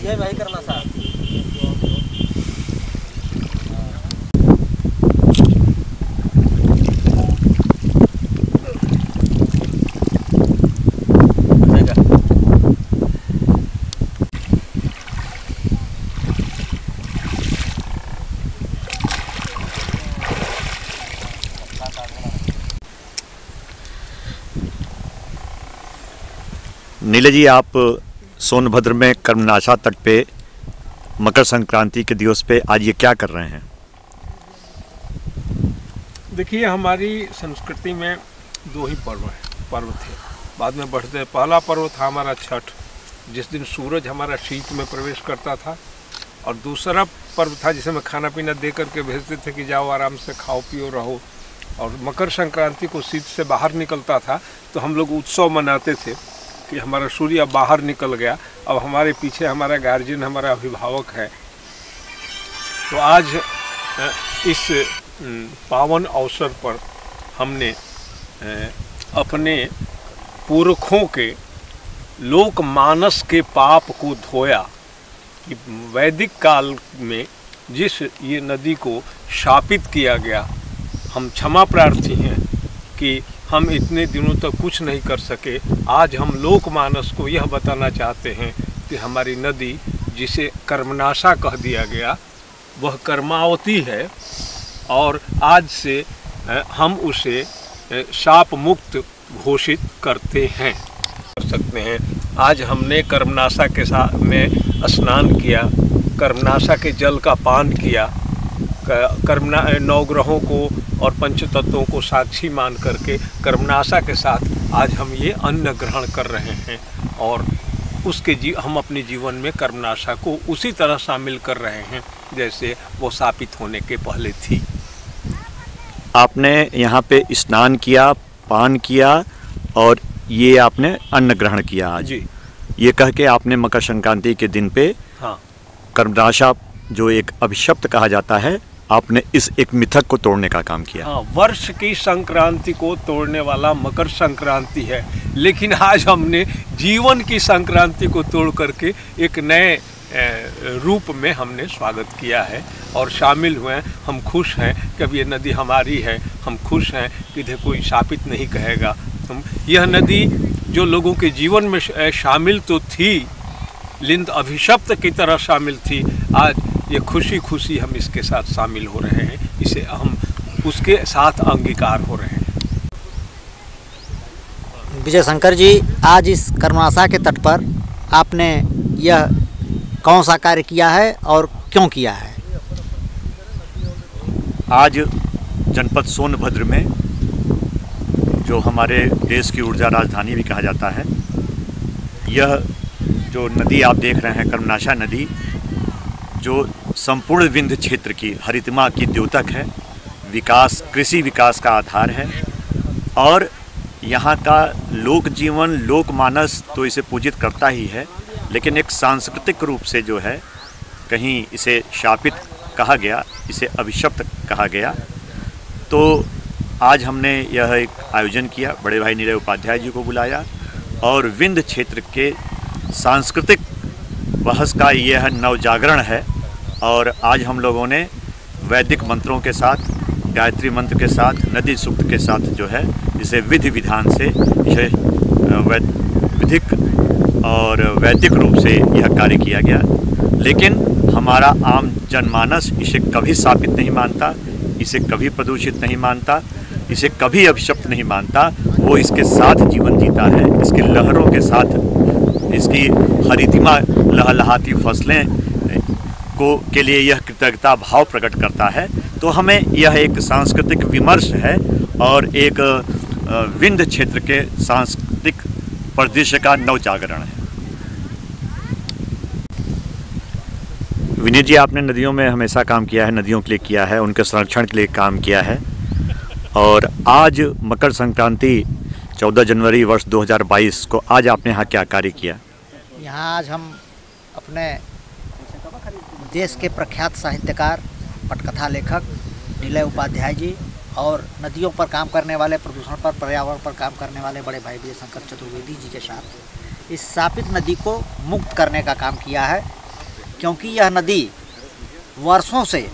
ये भाई करना साहब। नीले जी, आप सोनभद्र में कर्मनाशा तट पे मकर संक्रांति के दिवस पे आज ये क्या कर रहे हैं? देखिए, हमारी संस्कृति में दो ही पर्व थे, बाद में बढ़ते। पहला पर्व था हमारा छठ, जिस दिन सूरज हमारा शीत में प्रवेश करता था, और दूसरा पर्व था जिसे में खाना पीना दे करके भेजते थे कि जाओ आराम से खाओ पियो रहो। और मकर संक्रांति को शीत से बाहर निकलता था तो हम लोग उत्सव मनाते थे कि हमारा सूर्य बाहर निकल गया, अब हमारे पीछे हमारा गार्जियन, हमारा अभिभावक है। तो आज इस पावन अवसर पर हमने अपने पुरखों के लोकमानस के पाप को धोया कि वैदिक काल में जिस ये नदी को शापित किया गया, हम क्षमा प्रार्थी हैं कि हम इतने दिनों तक कुछ नहीं कर सके। आज हम लोकमानस को यह बताना चाहते हैं कि हमारी नदी, जिसे कर्मनाशा कह दिया गया, वह कर्मावती है, और आज से हम उसे शाप मुक्त घोषित करते हैं, कर सकते हैं। आज हमने कर्मनाशा के साथ में स्नान किया, कर्मनाशा के जल का पान किया, नवग्रहों को और पंचतत्वों को साक्षी मान करके कर्मनाशा के साथ आज हम ये अन्न ग्रहण कर रहे हैं, और हम अपने जीवन में कर्मनाशा को उसी तरह शामिल कर रहे हैं जैसे वो स्थापित होने के पहले थी। आपने यहाँ पे स्नान किया, पान किया, और ये आपने अन्न ग्रहण किया आज जी। ये कह के आपने मकर संक्रांति के दिन पे, हाँ, कर्मनाशा जो एक अभिशप्त कहा जाता है, आपने इस एक मिथक को तोड़ने का काम किया। हाँ, वर्ष की संक्रांति को तोड़ने वाला मकर संक्रांति है, लेकिन आज हमने जीवन की संक्रांति को तोड़ करके एक नए रूप में हमने स्वागत किया है और शामिल हुए हैं। हम खुश हैं कि अब ये नदी हमारी है, हम खुश हैं कि इधर कोई शापित नहीं कहेगा। यह नदी जो लोगों के जीवन में शामिल तो थी, लिंद अभिशप्त की तरह शामिल थी, आज ये खुशी खुशी हम इसके साथ शामिल हो रहे हैं, इसे हम उसके साथ अंगीकार हो रहे हैं। विजय शंकर जी, आज इस कर्मनाशा के तट पर आपने यह कौन सा कार्य किया है और क्यों किया है? आज जनपद सोनभद्र में, जो हमारे देश की ऊर्जा राजधानी भी कहा जाता है, यह जो नदी आप देख रहे हैं, कर्मनाशा नदी, जो संपूर्ण विंध्य क्षेत्र की हरितमा की द्योतक है, विकास, कृषि विकास का आधार है, और यहाँ का लोक जीवन, लोकमानस तो इसे पूजित करता ही है, लेकिन एक सांस्कृतिक रूप से जो है, कहीं इसे शापित कहा गया, इसे अभिशप्त कहा गया। तो आज हमने यह एक आयोजन किया, बड़े भाई नीरज उपाध्याय जी को बुलाया, और विंध्य क्षेत्र के सांस्कृतिक बहस का यह नवजागरण है। और आज हम लोगों ने वैदिक मंत्रों के साथ, गायत्री मंत्र के साथ, नदी सूक्त के साथ जो है, इसे विधि विधान से, इसे विधिक और वैदिक रूप से यह कार्य किया गया। लेकिन हमारा आम जनमानस इसे कभी शापित नहीं मानता, इसे कभी प्रदूषित नहीं मानता, इसे कभी अभिशप्त नहीं मानता। वो इसके साथ जीवन जीता है, इसके लहरों के साथ, इसकी हरितिमा लहलहाती फसलें के लिए यह कृतज्ञता भाव प्रकट करता है। तो हमें यह एक सांस्कृतिक विमर्श है और एक विंध्य क्षेत्र के सांस्कृतिक परिदृश्य का नवजागरण है। विनीत जी, आपने नदियों में हमेशा काम किया है, नदियों के लिए किया है, उनके संरक्षण के लिए काम किया है, और आज मकर संक्रांति 14 जनवरी वर्ष 2022 को आज आपने यहाँ क्या कार्य किया? यहाँ आज हम अपने देश के प्रख्यात साहित्यकार, पटकथा लेखक नीलय उपाध्याय जी और नदियों पर काम करने वाले, प्रदूषण पर, पर्यावरण पर काम करने वाले बड़े भाई विजय शंकर चतुर्वेदी जी के साथ इस शापित नदी को मुक्त करने का काम किया है। क्योंकि यह नदी वर्षों से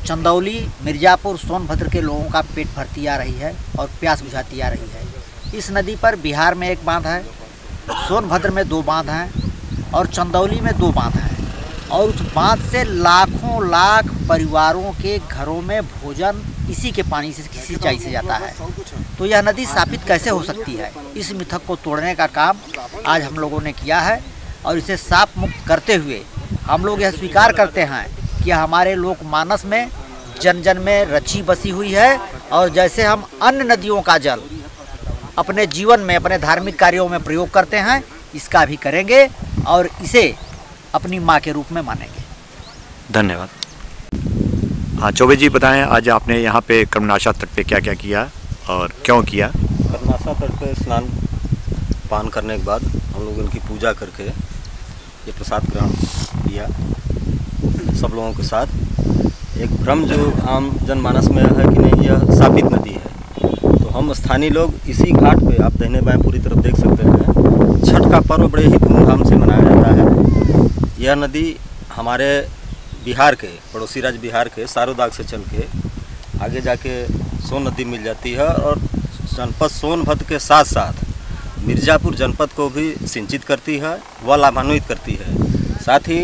चंदौली, मिर्ज़ापुर, सोनभद्र के लोगों का पेट भरती आ रही है और प्यास बुझाती आ रही है। इस नदी पर बिहार में एक बांध है, सोनभद्र में 2 बांध हैं और चंदौली में 2 बांध हैं, और उस बांध से लाखों लाख परिवारों के घरों में भोजन इसी के पानी से, किसी सिंचाई से जाता है। तो यह नदी स्थापित कैसे हो सकती है? इस मिथक को तोड़ने का काम आज हम लोगों ने किया है और इसे साफ मुक्त करते हुए हम लोग यह स्वीकार करते हैं कि हमारे लोकमानस में जन जन में रची बसी हुई है, और जैसे हम अन्य नदियों का जल अपने जीवन में, अपने धार्मिक कार्यों में प्रयोग करते हैं, इसका भी करेंगे और इसे अपनी माँ के रूप में मानेंगे। धन्यवाद। हाँ चौबे जी बताएं, आज आपने यहाँ पे कर्मनाशा तट पे क्या क्या किया और क्यों किया? कर्मनाशा तट पे स्नान पान करने के बाद हम लोग उनकी पूजा करके ये प्रसाद ग्रहण किया सब लोगों के साथ। एक भ्रम जो आम जनमानस में है कि नहीं यह शापित नदी है, तो हम स्थानीय लोग इसी घाट पे, आप दाहिने बाएं पूरी तरफ देख सकते हैं, छठ का पर्व बड़े ही धूमधाम से मनाया जाता है। यह नदी हमारे बिहार के, पड़ोसी राज्य बिहार के सारोदाग से चल के आगे जाके सोन नदी मिल जाती है और जनपद सोनभद्र के साथ साथ मिर्ज़ापुर जनपद को भी सिंचित करती है व लाभान्वित करती है। साथ ही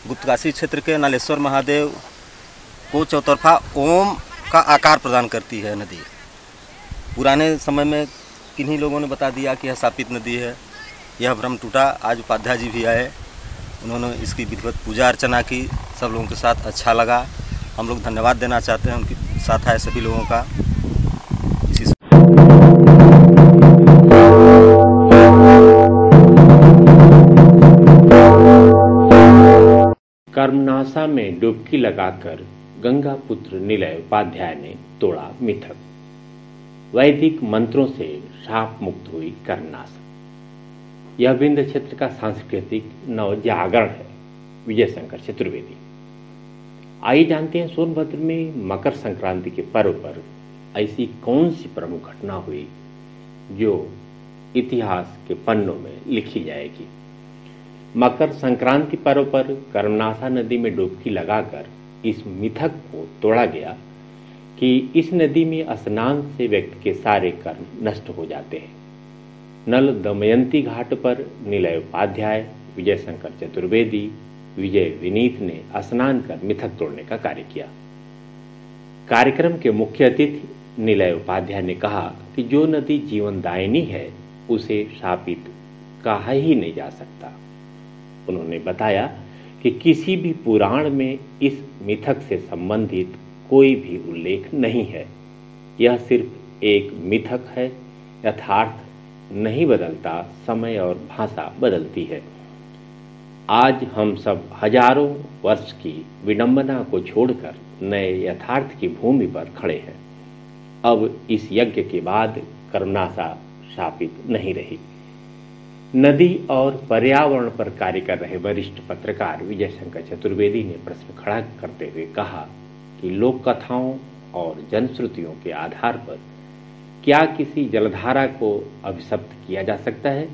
गुप्तकाशी क्षेत्र के नालेश्वर महादेव को चौतरफा ओम का आकार प्रदान करती है नदी। पुराने समय में किन्हीं लोगों ने बता दिया कि यह शापित नदी है, यह भ्रम टूटा। आज उपाध्याय जी भी आए, उन्होंने इसकी विधिवत पूजा अर्चना की, सब लोगों के साथ अच्छा लगा। हम लोग धन्यवाद देना चाहते हैं उनके साथ आए सभी लोगों का। इसी कर्मनाशा में डुबकी लगाकर गंगा पुत्र निलय उपाध्याय ने तोड़ा मिथक। वैदिक मंत्रों से शाप मुक्त हुई कर्मनाशा। यह विंध्य क्षेत्र का सांस्कृतिक नवजागरण है। विजय शंकर चतुर्वेदी। आइए जानते हैं सोनभद्र में मकर संक्रांति के पर्व पर ऐसी कौन सी प्रमुख घटना हुई जो इतिहास के पन्नों में लिखी जाएगी। मकर संक्रांति पर्व पर कर्मनाशा नदी में डुबकी लगाकर इस मिथक को तोड़ा गया कि इस नदी में स्नान से व्यक्ति के सारे कर्म नष्ट हो जाते हैं। नल दमयंती घाट पर निलय उपाध्याय, विजय शंकर चतुर्वेदी, विजय विनीत ने स्नान कर मिथक तोड़ने का कार्य किया। कार्यक्रम के मुख्य अतिथि निलय उपाध्याय ने कहा कि जो नदी जीवनदायिनी है उसे शापित कहा ही नहीं जा सकता। उन्होंने बताया कि किसी भी पुराण में इस मिथक से संबंधित कोई भी उल्लेख नहीं है। यह सिर्फ एक मिथक है। यथार्थ नहीं बदलता, समय और भाषा बदलती है। आज हम सब हजारों वर्ष की विडंबना को छोड़कर नए यथार्थ की भूमि पर खड़े हैं। अब इस यज्ञ के बाद कर्मनाशा शापित नहीं रही। नदी और पर्यावरण पर कार्य कर रहे वरिष्ठ पत्रकार विजय शंकर चतुर्वेदी ने प्रश्न खड़ा करते हुए कहा कि लोक कथाओं और जनश्रुतियों के आधार पर क्या किसी जलधारा को अभिशप्त किया जा सकता है?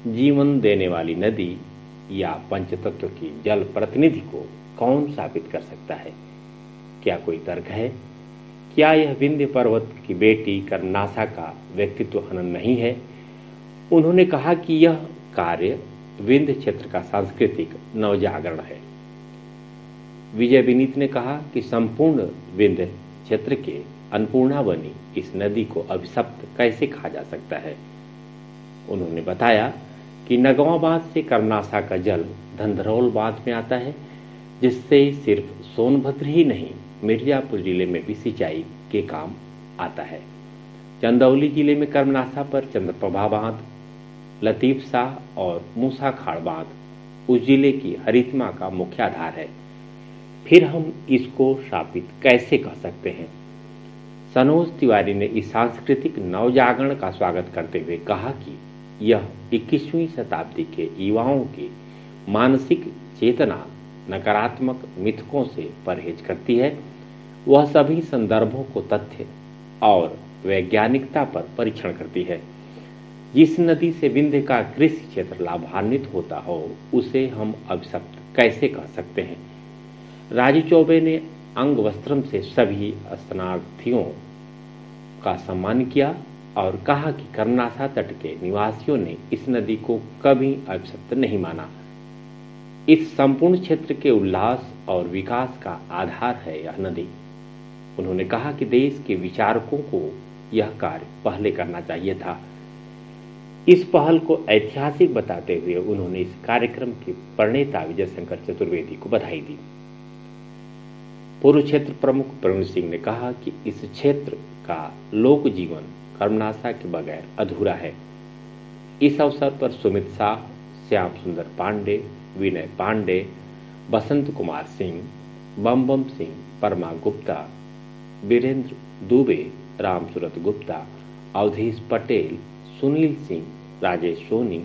जीवन देने वाली नदी या पंचतत्व की जल प्रतिनिधि को कौन साबित कर सकता है? क्या कोई तर्क है? क्या यह विंध्य पर्वत की बेटी कर्मनाशा का व्यक्तित्व हनन नहीं है? उन्होंने कहा कि यह कार्य विंध्य क्षेत्र का सांस्कृतिक नवजागरण है। विजय विनीत ने कहा कि संपूर्ण विंध्य क्षेत्र के अन्नपूर्णा बनी इस नदी को अभिशप्त कैसे कहा जा सकता है। उन्होंने बताया कि नगवां बांध से कर्मनाशा का जल धंधरौल बांध में आता है, जिससे सिर्फ सोनभद्र ही नहीं मिर्जापुर जिले में भी सिंचाई के काम आता है। चंदौली जिले में कर्मनाशा पर चंद्रप्रभा बांध, लतीफ शाह और मूसा खाड़ बांध उस जिले की हरितमा का मुख्य आधार है। फिर हम इसको शापित कैसे कह सकते हैं? सनोज तिवारी ने इस सांस्कृतिक नवजागरण का स्वागत करते हुए कहा कि यह 21वीं शताब्दी के युवाओं की मानसिक चेतना नकारात्मक मिथकों से परहेज करती है। वह सभी संदर्भों को तथ्य और वैज्ञानिकता पर परीक्षण करती है। जिस नदी से विंध्य का कृषि क्षेत्र लाभान्वित होता हो उसे हम अभिशप्त कैसे कह सकते हैं। राजीव चौबे ने अंग वस्त्रम से सभी स्नानार्थियों का सम्मान किया और कहा कि कर्मनासा तट के निवासियों ने इस नदी को कभी अपशब्द नहीं माना। इस संपूर्ण क्षेत्र के उल्लास और विकास का आधार है यह नदी। उन्होंने कहा कि देश के विचारकों को यह कार्य पहले करना चाहिए था। इस पहल को ऐतिहासिक बताते हुए उन्होंने इस कार्यक्रम के प्रणेता विजय शंकर चतुर्वेदी को बधाई दी। पूर्व क्षेत्र प्रमुख प्रवीण सिंह ने कहा कि इस क्षेत्र का लोक जीवन कर्मनासा के बगैर अधूरा है। इस अवसर पर सुमित शाह, श्याम सुंदर पांडे, विनय पांडे, बसंत कुमार सिंह, बम सिंह, परमा गुप्ता, वीरेंद्र दुबे, रामसूरत गुप्ता, अवधेश पटेल, सुनील सिंह, राजेश सोनी,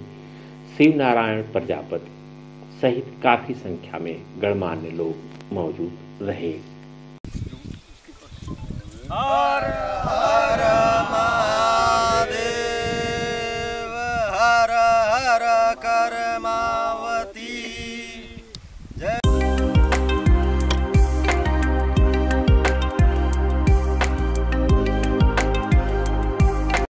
शिव नारायण प्रजापति सहित काफी संख्या में गणमान्य लोग मौजूद रहे। हर हर महादेव, हर हर कर्मा